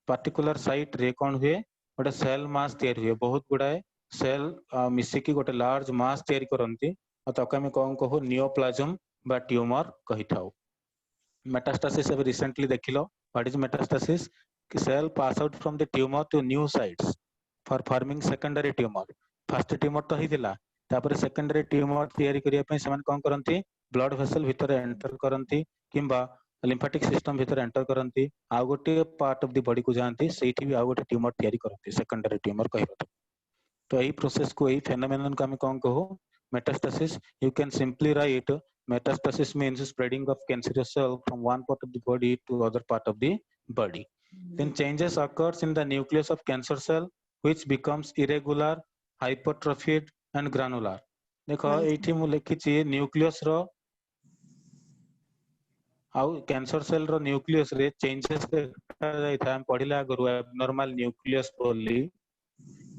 ପାର୍ଟିକୁଲାର ସାଇଟରେ କ'ଣ ହୁଏ ଗୋଟେ ସେଲ୍ ମାସ୍ ତିଆରି ହୁଏ ବହୁତ ଗୁଡ଼ାଏ ସେଲ୍ ମିଶିକି ଗୋଟେ ଲାର୍ଜ ମାସ୍ ତିଆରି କରନ୍ତି ଆଉ ତାକୁ ଆମେ କ'ଣ କହୁ ନିଓପ୍ଲାଜମ ବା ଟ୍ୟୁମର କହିଥାଉ metastasis ଏବେ recently ଦେଖିଲ what is metastasis cell pass out from the tumor to new sites for forming secondary tumor first tumor ତ ହେଇଥିଲା ତାପରେ secondary tumor ତିଆରି କରିବା ପାଇଁ ସେମାନେ କ'ଣ କରନ୍ତି blood vessel ଭିତରେ ଏଣ୍ଟର କରନ୍ତି କିମ୍ବା lymphatic system ଭିତରେ ଏଣ୍ଟର କରନ୍ତି ଆଉ ଗୋଟେ part of the body କୁ ଯାଆନ୍ତି ସେଇଠି ବି ଆଉ ଗୋଟେ tumor ତିଆରି କରନ୍ତି secondary tumor କହିବା ତ ଏଇ process କୁ ଏଇ phenomenon କୁ ଆମେ କ'ଣ କହୁ metastasis you can simply write metastasis means spreading of cancerous cell from one part of the body to other part of the body then changes occurs in the nucleus of cancer cell which becomes irregular hypertrophied and granular देखो एठी मु लिखिछि nucleus रो आउ cancer cell रो nucleus रे changes देखा जाय था हम पढिला गरु एबनॉर्मल न्यूक्लियस बोली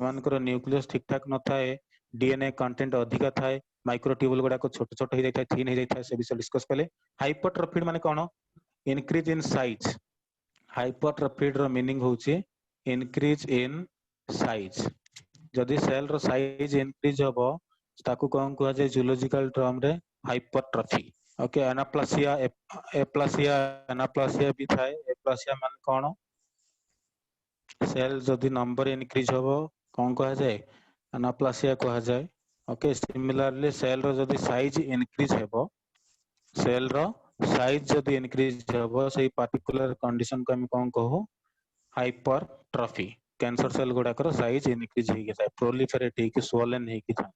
मानकर न्यूक्लियस ठीक ठाक न थाए डीएनए कंटेंट अधिका थाए माइक्रोट्यूबुल गुडा को छोट छोट हो जाय था थीन हो जाय था से विषय डिस्कस कले हाइपरट्रोफिड माने कोन इंक्रीज इन साइज हाइपरट्रोफिड रो मीनिंग होची इंक्रीज इन साइज जदि सेल रो साइज इंक्रीज होबो ताकू कोन कहै छै जूलॉजिकल टर्म रे हाइपरट्रोफी ओके एनाप्लासिया भी थाए एप्लासिया मान कोन सेल जदि नंबर इंक्रीज होबो कोन कहै जाय एनाप्लासिया कहै जाय ओके सिमिलरली सेल रो जदि साइज इंक्रीज हेबो सेल रो साइज जदि इंक्रीज हेबो सेही पर्टिकुलर कंडीशन को हम कोन कहू हाइपरट्रोफी कैंसर सेल गुडाकर साइज इंक्रीज हो गया प्रोलिफेरेट हो स्वोलन हो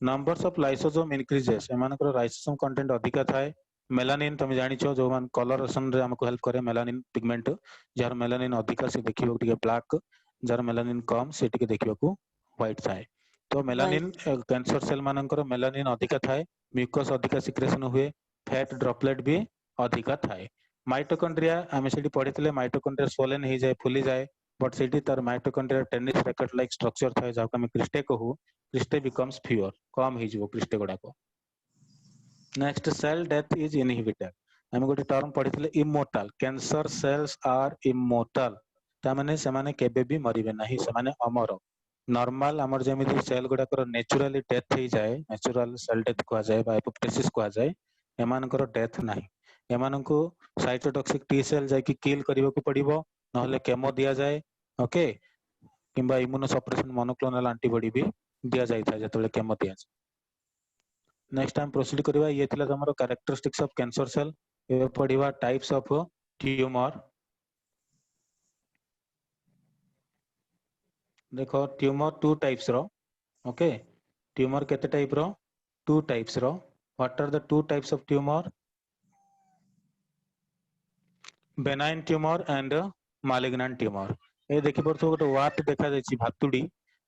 नंबर्स ऑफ लाइसोसोम इंक्रीजेस एमानकर लाइसोसोम कंटेंट अधिका थाए मेलानिन तुम जानिछो जो मान कलरेशन रे हमको हेल्प करे मेलानिन पिगमेंट जार मेलानिन अधिका से देखिबो टिके ब्लैक जार मेलानिन कम से टिके देखिबो व्हाइट थाए तो मेलानिन कैंसर सेल मानकर मेलानिन अधिका थाए म्यूकस अधिका सिक्रेशन हुए फैट ड्रॉपलेट भी अधिका थाए माइटोकॉन्ड्रिया आमे सेठी पढितले माइटोकॉन्ड्रिया स्वोलन हो जाए फुली जाए बट सेठी तार mitochondria tennis racket like structure थाए जाको हम क्रिस्टे कहू क्रिस्टे बिकम्स फ्यूअर कम हो जिवो क्रिस्टे गुडा को next cell death is inhibited हम गोटे टर्म पढितले immortal cancer cells are immortal ता माने से माने केबे भी मरिबे नाही से माने अमर नॉर्मल हमर जेमिति सेल गुडा कर नेचुरली डेथ हो जाए नेचुरल सेल डेथ को जाए बा एपोप्टोसिस को जाए एमानकर डेथ नाही एमाननको साइटोटॉक्सिक टी सेल जाय कि किल करिवो को पड़िबो नहले केमो दिया जाए ओके किंबा इम्यूनो सप्रेशन मोनोक्लोनल एंटीबॉडी भी दिया जाय था जतले केमो दिया जाए नेक्स्ट टाइम प्रोसीड करबा ये थिला हमर कैरेक्टरिस्टिक्स ऑफ कैंसर सेल ए पढिबा टाइप्स ऑफ ट्यूमर देखो ट्यूमर टू टाइप्स रो ओके ट्यूमर केते टाइप रो टू टाइप्स रो what are the two types of tumour benign tumour and malignant tumour ए देखि परथो गोटे वाट देखा जायछि भातुडी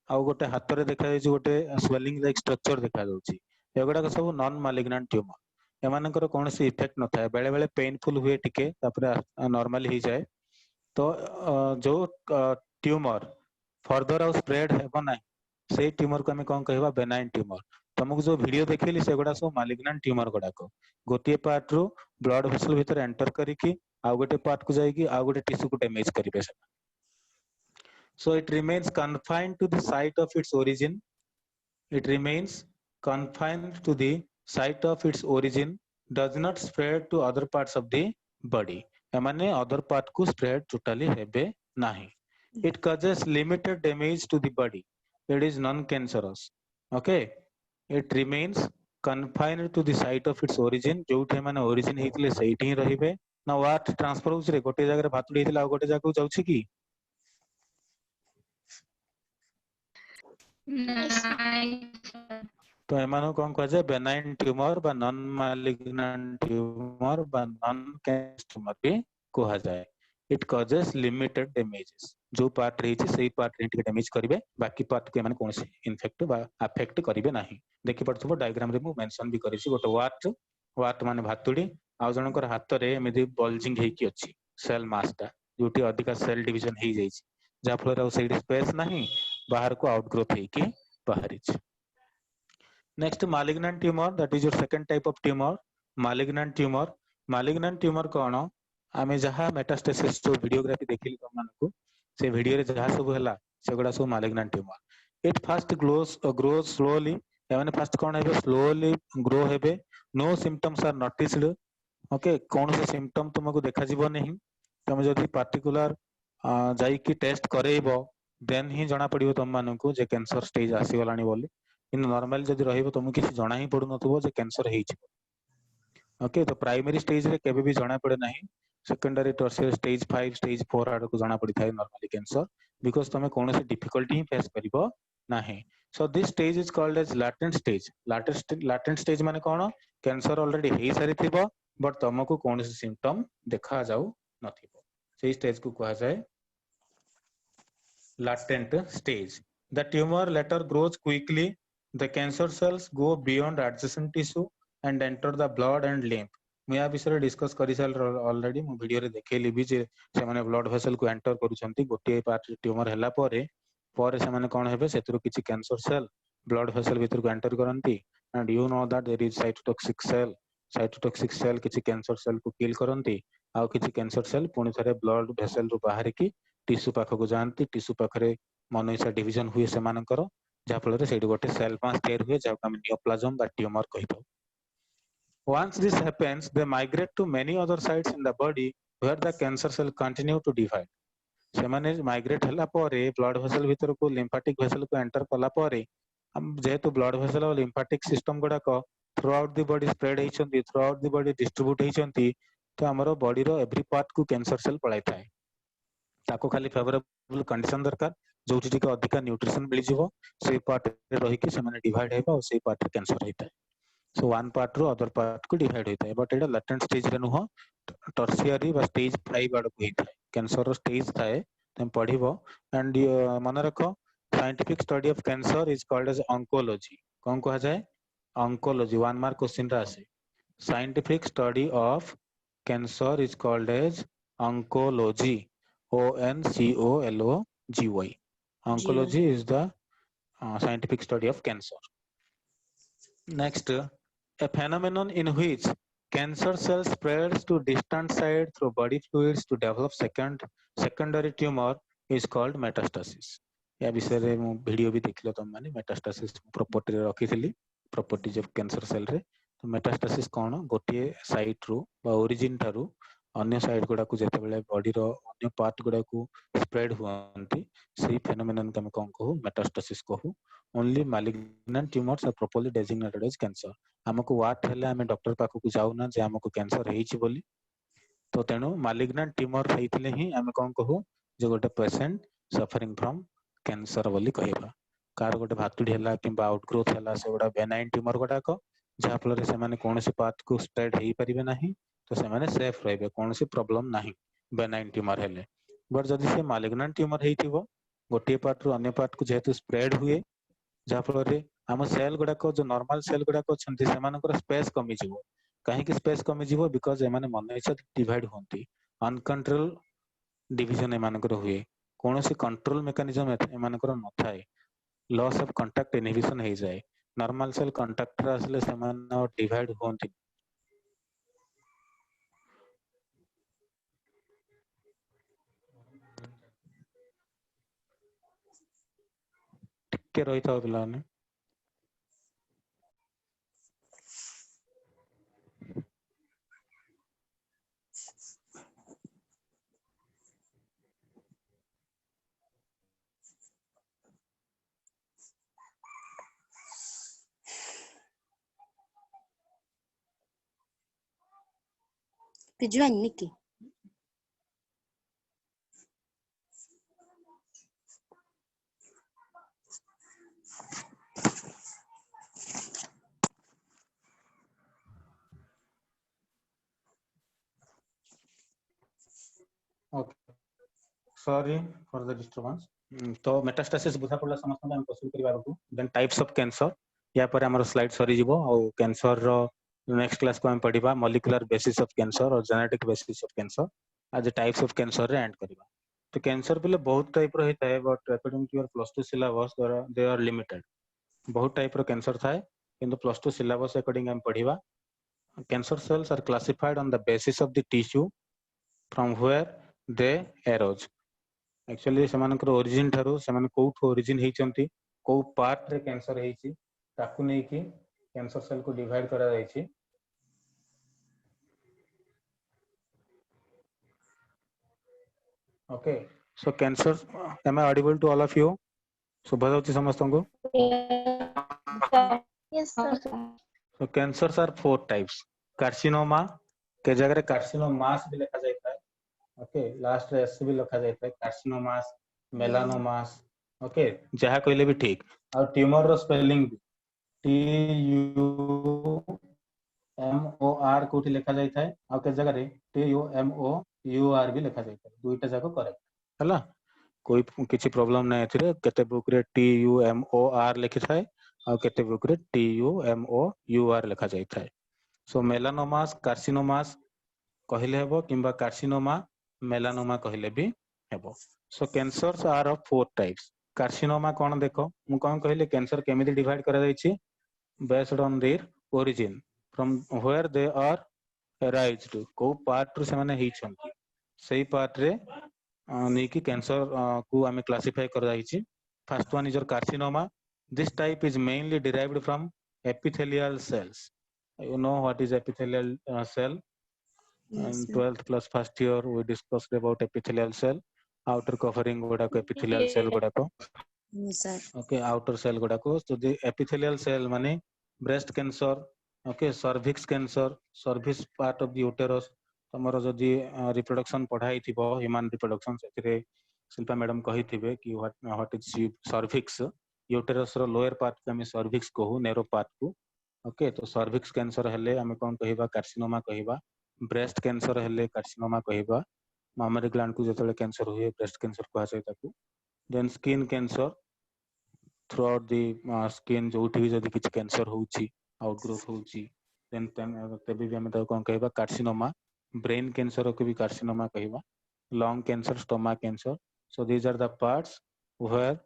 आ गोटे हाथ रे देखा जायछि गोटे स्वेलिंग लाइक स्ट्रक्चर देखा जाउछि एगुडा सब नॉन मालिग्नेंट ट्यूमर एमानकर कोनोसी इफेक्ट न थाए बेले बेले पेनफुल हुए टिके तापर नॉर्मल ही जाए तो जो ट्यूमर फर्दर आउ स्प्रेड हेबो ना से ट्यूमर को हमें कोन कहबा बेनाइन ट्यूमर तुमको जो वीडियो देखिली सेगुडा सब मालिग्नेंट ट्यूमर गुडा को गोटे पार्ट रो ब्लड वेसल भीतर एंटर करिकी आउ गोटे पार्ट को जाइकी आउ गोटे टिश्यू को डैमेज करिवे so it remains confined to the site of its origin it remains confined to the site of its origin does not spread to other parts of the body एमाने other part को spread totally हेबे नहीं. It causes limited damage to the body. It is non-cancerous. Okay. It remains confined to the site of its origin. जोठे माने origin हेतले सेठी ही रहिबे. Now what transfer होउछ रे गोटे जगह रे भातुडी हेतला आ गोटे जगह जाउछि की? तो एमानो कोन कह जाय बेनाइन ट्यूमर बा नॉन मालिग्नेंट ट्यूमर बा नॉन कैंसर ट्यूमर भी कहा जाय. It causes limited damages. जो पार्ट रही छै सेही पार्ट रे डैमेज करिवे बाकी पार्ट के माने कोनसे इन्फेक्ट बा अफेक्ट करिवे नाही. देखि पड़थबो डायग्राम रे मु मेंशन भी करिछि गोटे वाट माने भातुडी आ जनकर हाथ रे एमिति बल्जिंग हेकी अछि सेल मास ता जोटी अधिका सेल डिवीजन हे जाय छै जा फल रे सेही स्पेस नाही बाहर को आउटग्रोथ हेकी बाहरी छै. Next, malignant tumor, that is your second type of tumor, malignant tumor. Malignant tumor कौन? आमे जहाँ मेटास्टेसिस जो वीडियोग्राफी देखिली तुम मानकु से वीडियो रे जहाँ सब हला सेगुडा सब malignant tumor. It first grows slowly. यानी first कौन है slowly grow हेबे. No symptoms are noticed. Okay, कौन से symptom तुमको देखा जीवो नहीं. तुम जदि particular जाई की टेस्ट करेइबो देन ही जना पड़िबो तुम मानकु जे कैंसर स्टेज आसी गलानी बोली. इन नॉर्मल जदि रहिबो तुमको किसी जना ही पड़ु नथबो जे कैंसर हेछि. ओके, तो प्राइमरी स्टेज रे केबे भी जना पड़े नाही. सेकेंडरी टर्शियरी स्टेज 5 स्टेज 4 आड़ को जना पड़ी थाए नॉर्मली कैंसर बिकॉज़ तमे कोनोसी डिफिकल्टी ही फेस करिबो नाही. So this stage is called as latent stage. Latent stage माने कोन? कैंसर ऑलरेडी हेइ सारी थिबो बट तुमको कोनोसी सिम्पटम देखा जाऊ नथिबो. सेही स्टेज को कहा जाय latent stage. The tumor later grows quickly. The cancer cells go beyond adjacent tissue and enter the blood and lymph. मैं या विषय डिस्कस करि साल ऑलरेडी मु वीडियो रे देखैली भी जे से माने ब्लड वेसल को एंटर करूछंती गोटे पार्ट ट्यूमर हला परे से माने कोन हेबे सेतरो किछि कैंसर सेल ब्लड वेसल भीतर को एंटर करंती and you know that there is cytotoxic cell किछि कैंसर सेल को किल करंती आ किछि कैंसर सेल पुनी थरे ब्लड वेसल रो बाहर की टिश्यू पाख को जानती टिश्यू पाखरे मनोइसा डिवीजन हुए से मानकर जा फल रे सेडी गोटे सेल मास टेर हुए जा हम नियोप्लाज्म बा tumour कहितो. Once this happens, they migrate to many other sites in the body where the cancer cell continue to divide. सेमाने माइग्रेट हला परे ब्लड वेसल भीतर को लिम्फेटिक वेसल को एंटर कला परे हम जेहेतु ब्लड वेसल और लिम्फेटिक सिस्टम गुडा को throughout the body spread हेचंती throughout the body distribute हेचंती तो हमरो बॉडी रो एवरी पार्ट को कैंसर सेल पळाई थाए. ताको खाली फेवरेबल कंडीशन दरकार जोठी टिके अधिका न्यूट्रिशन मिल जिवो से पार्ट रे रही कि सेमाने डिवाइड हेबा और से पार्ट रे कैंसर हेता. सो वन पार्ट रो अदर पार्ट को डिवाइड होता है बट एटा लेटेंट स्टेज रे नुह टर्शियरी बा स्टेज 5 आड़ को हेता है. कैंसर रो स्टेज थाए तुम पढ़िबो एंड मन रखो scientific study of cancer is called as oncology. कोन कहा जाय? ऑन्कोलॉजी. 1 मार्क क्वेश्चन रा आसे. Scientific study of cancer is called as oncology. ONCOLOGY. Oncology is the scientific study of cancer. Next, a phenomenon in which cancer cells spreads to distant side through body fluids to develop secondary tumor is called metastasis. या विषय रे मु video भी देखिलो तुम माने metastasis property रे रखिथिली properties of cancer cell रे. तो मेटास्टासिस कोन? गोटे साइट रू बा ओरिजिन थारू अन्य साइड गुडा को जेते बेले बॉडी रो अन्य पार्ट गुडा को स्प्रेड हुआंती सेही फेनोमेनन के हम कोन कहू? मेटास्टासिस कहू. Only malignant tumours are properly designated as cancer. हमको वाट हेले हम डॉक्टर पाखो को जाउ ना जे हमको कैंसर हेछि बोली. तो तेनु मालिग्नेंट ट्यूमर हेइथिले ही हम कोन कहू जे गोटे पेशेंट सफरिंग फ्रॉम कैंसर बोली कहबा. कार गोटे भातुडी हला किबा आउटग्रोथ हला से गोटा बेनाइन ट्यूमर गोटा को जा फल रे से माने कोनोसी पार्ट को स्प्रेड हेइ परिबे नाही तो से माने सेफ रहबे कोनोसी प्रॉब्लम नाही बेनाइन ट्यूमर हेले. बट जदि से मालिग्नेंट ट्यूमर हेइथिबो गोटे पार्ट रो अन्य पार्ट को जेहेतु स्प्रेड हुए जा फल रे हम सेल गुडा को जो नॉर्मल सेल गुडा को छंती से मानकर स्पेस कमी जिवो. काहे कि स्पेस कमी जिवो? बिकॉज़ ए माने मन इच्छा डिवाइड होंती अनकंट्रोल डिवीजन ए मानकर हुए कोनोसी कंट्रोल मेकानिज्म ए मानकर न थाए. लॉस ऑफ कांटेक्ट इनहिबिशन हे जाए. नॉर्मल सेल कांटेक्ट रे असले से माने डिवाइड होंती. के रही था पिलाने Pijuan Nikki. Okay, sorry for the disturbance. तो मेटास्टासिस बुझा पड़ला समस्त हम प्रस्तुत करिबा को देन टाइप्स ऑफ कैंसर या पर हमर स्लाइड सरी जीवो और कैंसर रो नेक्स्ट क्लास को हम पढिबा मॉलिक्यूलर बेसिस ऑफ कैंसर और जेनेटिक बेसिस ऑफ कैंसर आज टाइप्स ऑफ कैंसर रे एंड करिबा तो कैंसर बेले बहुत टाइप रो हेता है but according to your plus 2 syllabus they are limited बहुत टाइप रो कैंसर थाए किंतु प्लस 2 सिलेबस अकॉर्डिंग हम पढिबा cancer cells are classified on the basis of the tissue from where they arose actually सेमानकर ओरिजिन ठारू सेमान कोठो ओरिजिन हेचंती को part रे कैंसर हेची ताकू नै कि कैंसर सेल को डिवाइड करा जायछि okay so cancer am I audible to all of you सुबह जाउछि समस्त को Yes, sir. So cancers are four types carcinoma के जगह रे कार्सिनोमास भी लिखा जायता है ओके लास्ट रे एस भी लिखा जायता है कार्सिनोमास मेलानोमास ओके जहा कहले भी ठीक और ट्यूमर रो spelling T U M O R कोठी लिखा जाय थाए आ के जगह रे T U M O U R भी लिखा जाय थाए दुईटा जाको करेक्ट हला कोई किछि प्रॉब्लम नै एथिरे केते बुक रे T U M O R लिखि थाए आ केते बुक रे T U M O U R लिखा जाय थाए सो मेलानोमास कार्सिनोमास कहले हेबो किंबा कार्सिनोमा मेलानोमा कहले भी हेबो so cancers are of four types carcinoma कोन देखो मु कोन कहले कैंसर केमिति डिवाइड करा जायछि based on their origin from where they are arised को पार्ट रो से माने हिछंती सेही पार्ट रे नै कि कैंसर को हमें क्लासिफाई करा जायछि first one is your carcinoma this type is mainly derived from epithelial cells you know what is epithelial cell Yes, in sir. 12th plus first year we discussed about epithelial cell outer covering गुडा को epithelial cell गुडा को Yes, sir. okay outer cell गुडा को so the epithelial cell माने breast cancer okay cervix cancer cervix part of the uterus तमरो जदी reproduction पढ़ाई थिबो human reproduction सेथिरे Shilpa madam कहि थिबे कि व्हाट इज cervix यूटेरस रो लोअर पार्ट के हम cervix कहू नेरो पार्ट को ओके तो cervix कैंसर हेले हम कोन कहिबा कार्सिनोमा कहिबा ब्रेस्ट कैंसर हेले कार्सिनोमा कहिबा मामरी ग्लैंड को जतले कैंसर हुए ब्रेस्ट कैंसर को आसे ताकू then skin cancer throughout the skin जोठी भी जदी किछ कैंसर होउची आउटग्रोथ होउची देन तबे भी हम त कोन कहिबा कार्सिनोमा ब्रेन कैंसर को भी कार्सिनोमा कहिबा lung cancer stomach cancer so these are the parts where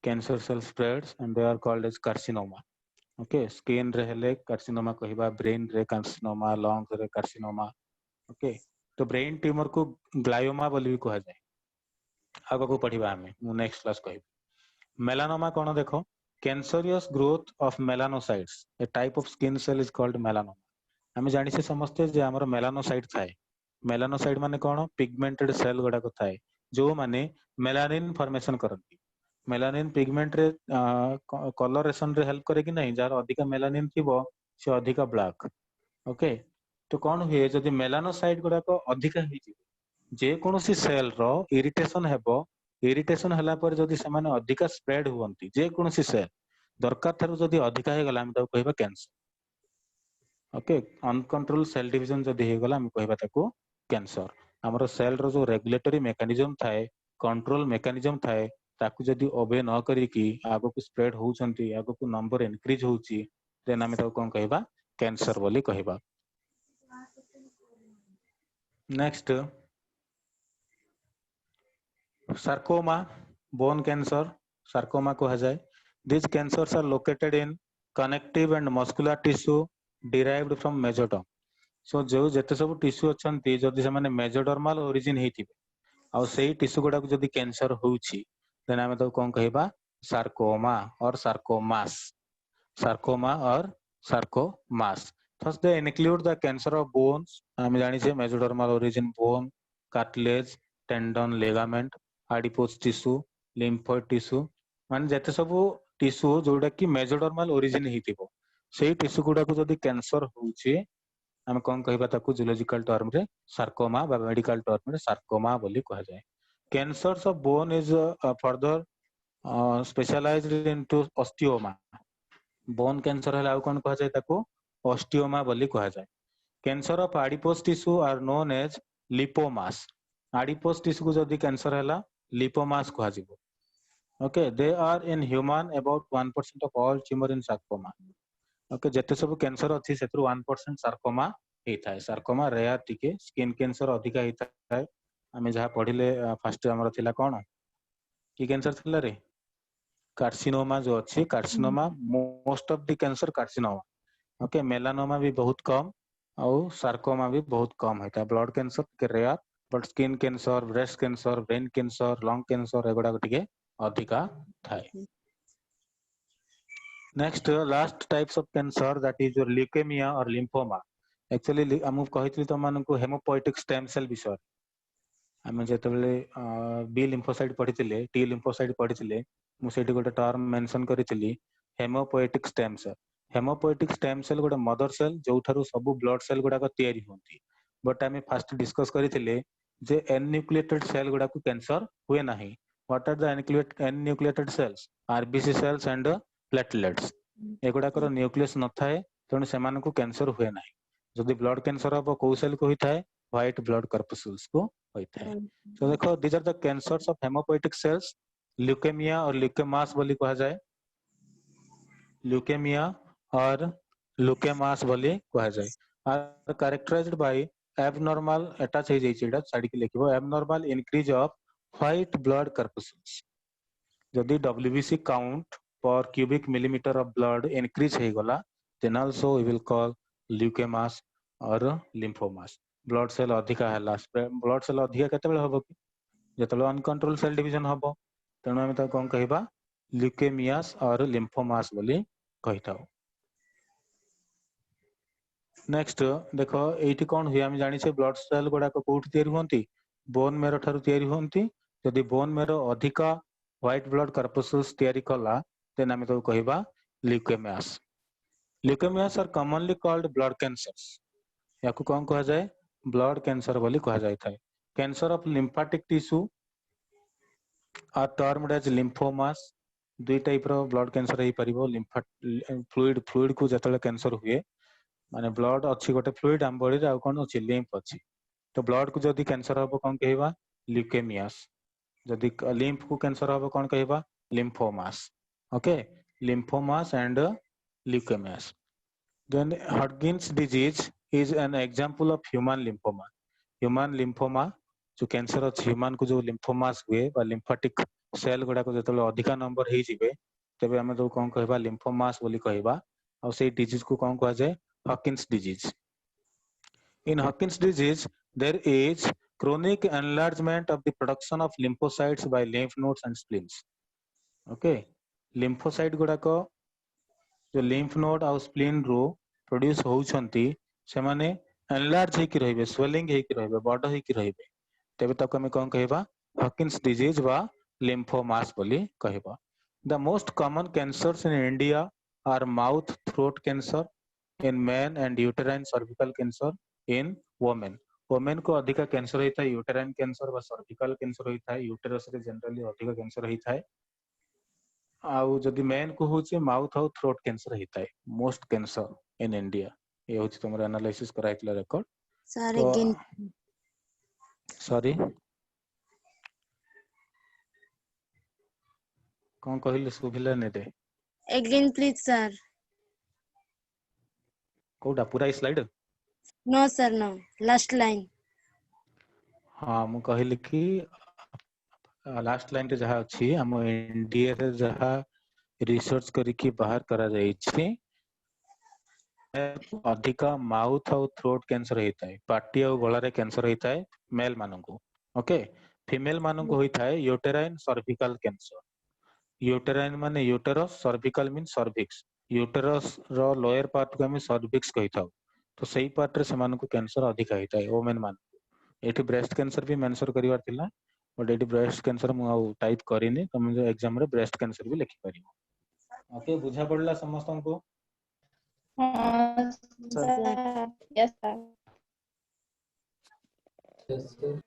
cancer cell spreads and they are called as carcinoma okay skin रे हेले कार्सिनोमा कहिबा ब्रेन रे कार्सिनोमा लंग रे कार्सिनोमा ओके तो brain tumour को ग्लायोमा बोली भी कहा जाए आगो को पढ़िबा हमें मु नेक्स्ट क्लास कहिबा मेलानोमा कोन देखो cancerous growth of melanocytes A type of skin cell is called melanoma हम जानि से समझते जे हमर मेलानोसाइट थाए मेलानोसाइट माने कोन पिगमेंटेड सेल गुडा को थाए जो माने मेलानिन फॉर्मेशन करती मेलानिन पिगमेंट रे कलरेशन रे हेल्प करे कि नहीं जार अधिका मेलानिन थिबो से अधिका ब्लैक ओके तो कौन हुए जदि मेलानोसाइट गुडा को अधिका ही जे कोनोसी सेल रो इरिटेशन हेबो इरिटेशन हला पर जदि से माने अधिका स्प्रेड हुवंती जे कोनोसी सेल दरकार थारु जदि अधिका हे गला हम त कहबा cancer okay uncontrol cell division जदि हे गला हम कहबा ताको कैंसर हमरो सेल रो जो रेगुलेटरी मेकानिज्म थाए कंट्रोल मेकानिज्म थाए ताकू जदि ओबे न करी कि आगो को स्प्रेड होउचंती आगो को नंबर इंक्रीज होउची देन हम त कोन कहबा कैंसर बोली कहबा next sarcoma bone cancer sarcoma को जाए these cancers are located in connective and muscular tissue derived from mesoderm so जो जते सब टिश्यू अछंती जदि से माने मेसोडर्मल ओरिजिन हेतिबे आ सेही टिश्यू गुडा को जदि कैंसर होउची देन हम तो कोन कहबा sarcoma or sarcomas sarcoma or sarcomas thus they include the cancer of bones हम जानि छे mesodermal origin bone cartilage tendon ligament adipose tissue lymphoid tissue मान जते सब टिश्यू जोडा कि मेसोडर्मल ओरिजिन हेतिबो सेही टिश्यू गुडा को जदि कैंसर होउची आम कौन कहबा ताकू जूलॉजिकल टर्म रे सार्कोमा बा मेडिकल टर्म रे सार्कोमा बोली कहा जाए। Cancers of bone is further specialised into osteoma. Bone cancer है कौन कहा जाए ताकू ऑस्टियोमा बोली कहा जाए। Cancer of adipose tissue are known as lipomas. Adipose tissue को जदी कैंसर हैला लिपोमास कहा जिवो। Okay they are in human about 1% of all tumour in sarcoma. Okay जते सब कैंसर अछि सेतु 1% सार्कोमा हेता सार्कोमा रेयर टिके स्किन कैंसर अधिका हेता आमे जहा पढिले फर्स्ट हमर थिला कोन की कैंसर थिला रे कार्सिनोमा जो अछि carcinoma most of the cancer carcinoma. Okay melanoma भी बहुत कम और सार्कोमा भी बहुत कम होता है। ब्लड कैंसर के rare but skin cancer breast cancer brain cancer lung cancer एगुड़ा टिके अधिका थाए। Next last types of cancer that is your leukaemia और लिम्फोमा। एक्चुअली हम कहितली तो मानकु हेमोपोएटिक स्टेम सेल विषय आम जो बी लिम्फोसाइट पढ़ी टी लिम्फोसाइट पढ़ी मुझे गोटे टर्म मेंशन करी haemopoietic stem cell. Haemopoietic stem cell गोटे मदर सेल जो ठारू सब ब्लड सेल गुड़ाक तैयारी होती बट आम फास्ट डिस्कस करते जे एन्यूक्लिएटेड सेल गुड़ाक कैंसर हुए ना। What are the enucleated cells RBC cells and platelets एगुड़ाकर न्यूक्लियस न थाए तेणु से कैंसर हुए ना। जदि ब्लड कैंसर हम कौ सेल को होता है व्हाइट ब्लड कर्पसूल्स को होता है। तो देखो these are the cancers of haemopoietic cells leukaemia और ल्यूकेमास बोली कहा जाए। ल्यूकेमिया और ल्यूकेमास बोली कहा जाए are characterised by abnormal attach हो जाइछिडा साइड के लिखिबो abnormal increase of white blood corpuscles. जदि WBC count per cubic millimetre of blood increase हो गला then also we will call leukaemias और लिम्फोमास। ब्लड सेल अधिका है ब्लड सेल अधिका केतेबेले हबो कि जेतेबेले अनकंट्रोल सेल डिवीजन हबो तेणु आम कौन कहबा ल्यूकेमियास और लिम्फोमास बोली कहिथाउ। नेक्स्ट देखो एठी कौन हुए आम जानी ब्लड सेल गुड़ाक कोठी तैयारी होती बोन मेरो ठारू तैयारी होती। जदि बोन मेरो अधिका व्हाइट ब्लड कर्पसूल्स तैयारी कला देन आम तो कहबा leukaemias. Leukaemias are commonly called blood cancers. याकू कौन कहा जाए ब्लड कैंसर बोली कहा जाए थाए। Cancer of lymphatic tissue are termed as lymphomas. दुई टाइप रो ब्लड कैंसर हो परिबो फ्लूइड फ्लूइड को जतले कैंसर हुए माने ब्लड अच्छी गोटे फ्लूइड आम बॉडी रे आ कोन अछि लिम्फ अछि तो ब्लड को जदि कैंसर हबो कोन कहबा ल्यूकेमियास। जदि लिम्फ को कैंसर हबो कोन कहबा lymphomas. Okay lymphomas and leukaemias. Then Hodgkin's disease is an example of human lymphoma. Human lymphoma जो कैंसर अच्छी ह्यूमन को जो लिम्फोमास हुए बा लिम्फेटिक सेल गुड़ाक जो अधिका नंबर हो जिवे तेबे आमे तो कौन कहबा लिम्फोमास बोली कहबा और से डिजीज को कौन कहा जाए Hodgkin's disease. In Hodgkin's disease there is chronic enlargement of the production of lymphocytes by lymph nodes and spleens. Okay lymphocyte गुड़ाक जो लिम्फ नोड और स्प्लीन रो प्रोड्यूस होउछंती से माने एनलार्ज हेकी रहिबे स्वेलिंग हेकी रहिबे बड हेकी रहिबे तेबे ताको हम कोन कहबा हॉकिन्स डिजीज बा लिम्फोमास बोली कहबा। The most common cancers in India are mouth throat cancer in main and uterine cervical cancer in women. Women को अधिका कैंसर होता है यूटेराइन कैंसर बा सर्विकल कैंसर होता है यूटेरस रे जनरली अधिका कैंसर होता है आउ जदि मेन को होचे माउथ और थ्रोट कैंसर होता है मोस्ट कैंसर इन इंडिया। ये होची तुमर एनालिसिस कराइतला रिकॉर्ड सर तो अगेन सॉरी कौन कहले सुभिला ने रे अगेन प्लीज सर। कोडा पूरा slide no sir no last line. हाँ मु कहली कि लास्ट लाइन रे जहा अछि हम इंडिया रे जहा रिसर्च करिकि बाहर करा जाई छी अधिका माउथ और थ्रोट कैंसर होता है पार्टी और गला रे कैंसर होता है मेल मानकु। ओके फीमेल मानकु होता है यूटेराइन सर्विकल कैंसर। यूटेराइन माने uterus cervical mean cervix uterus रो लोअर पार्ट को हम सर्विक्स कहिताउ तो सही पार्ट रे समान को कैंसर अधिक होता है वोमेन मान। एठी ब्रेस्ट कैंसर भी मेंशन करिवार थिला बट एठी ब्रेस्ट कैंसर मु आउ टाइप करिनी तुम जो एग्जाम रे ब्रेस्ट कैंसर भी लिखि परिबो। ओके बुझा पड़ला समस्त को। Sir. Sir. Yes, sir. Yes, sir.